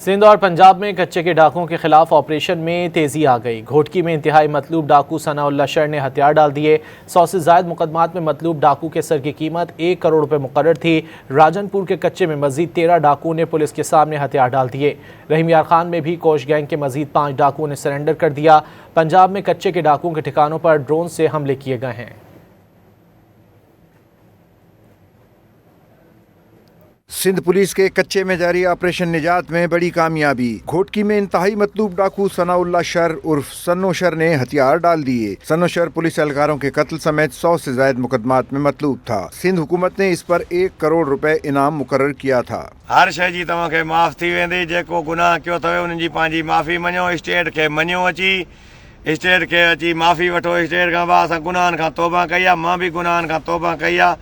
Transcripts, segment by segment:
سندھ اور پنجاب میں کچے کے ڈاکوؤں کے خلاف آپریشن میں تیزی آ گئی۔ گھوٹکی میں انتہائی مطلوب ڈاکو ثناء اللہ شر نے ہتھیار ڈال دیے۔ 100 سے زائد مقدمات میں مطلوب ڈاکو کے سر کی قیمت 1 کروڑ روپے مقرر تھی۔ راجن پور کے کچے میں مزید 13 ڈاکوؤں نے پولیس کے سامنے ہتھیار ڈال دیے۔ رحیم یار خان میں بھی کوش گینگ کے مزید 5 ڈاکوؤں نے سرنڈر کر دیا۔ پنجاب میں کچے کے ڈاکوؤں کے ٹھکانوں پر ڈرون سے حملے کیے گئے ہیں۔ سندھ پولیس کے کچے میں جاری آپریشن نجات میں بڑی کامیابی۔ گھوٹکی میں انتہائی مطلوب ڈاکو ثناء اللہ شر عرف سنو شر نے ہتھیار ڈال دیے۔ سنو شر پولیس اہلکاروں کے قتل سمیت 100 سے زائد مقدمات میں مطلوب تھا۔ سندھ حکومت نے اس پر 1 کروڑ روپے انعام مقرر کیا تھا۔ ہر شے جی تماں کے معاف تھی ویندی، جیکو گناہ کیو تھوے انہن جی پانجی معافی منو، اسٹیٹ کے منو اچی، اسٹیٹ کے اچی معافی وٹھو۔ اسٹیٹ کا با اساں گناہن کا توبہ کیا، ماں بھی گناہن کا توبہ کیا۔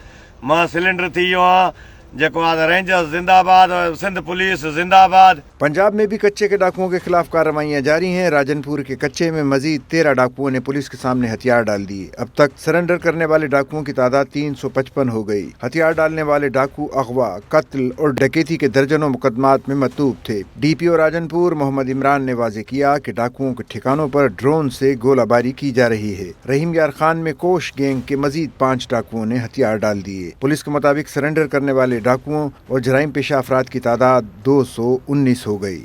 ماں سلنڈر تھی ہاں جیکو رینجرز زندہ آباد، سندھ پولیس زندہ آباد۔ پنجاب میں بھی کچے کے ڈاکوؤں کے خلاف کارروائیاں جاری ہیں۔ راجن پور کے کچے میں مزید 13 ڈاکوؤں نے پولیس کے سامنے ہتھیار ڈال دیے۔ اب تک سرنڈر کرنے والے ڈاکوؤں کی تعداد 355 ہو گئی۔ ہتھیار ڈالنے والے ڈاکو اغوا، قتل اور ڈکیتی کے درجنوں مقدمات میں مطلوب تھے۔ ڈی پی او راجن پور محمد عمران نے واضح کیا کہ ڈاکوؤں کے ٹھکانوں پر ڈرون سے گولہ باری کی جا رہی ہے۔ رحیم یار خان میں کوش گینگ کے مزید 5 ڈاکوؤں نے ہتھیار ڈال دیے۔ پولیس کے مطابق سرنڈر کرنے والے ڈاکوؤں اور جرائم پیشہ افراد کی تعداد 219 ہو گئی۔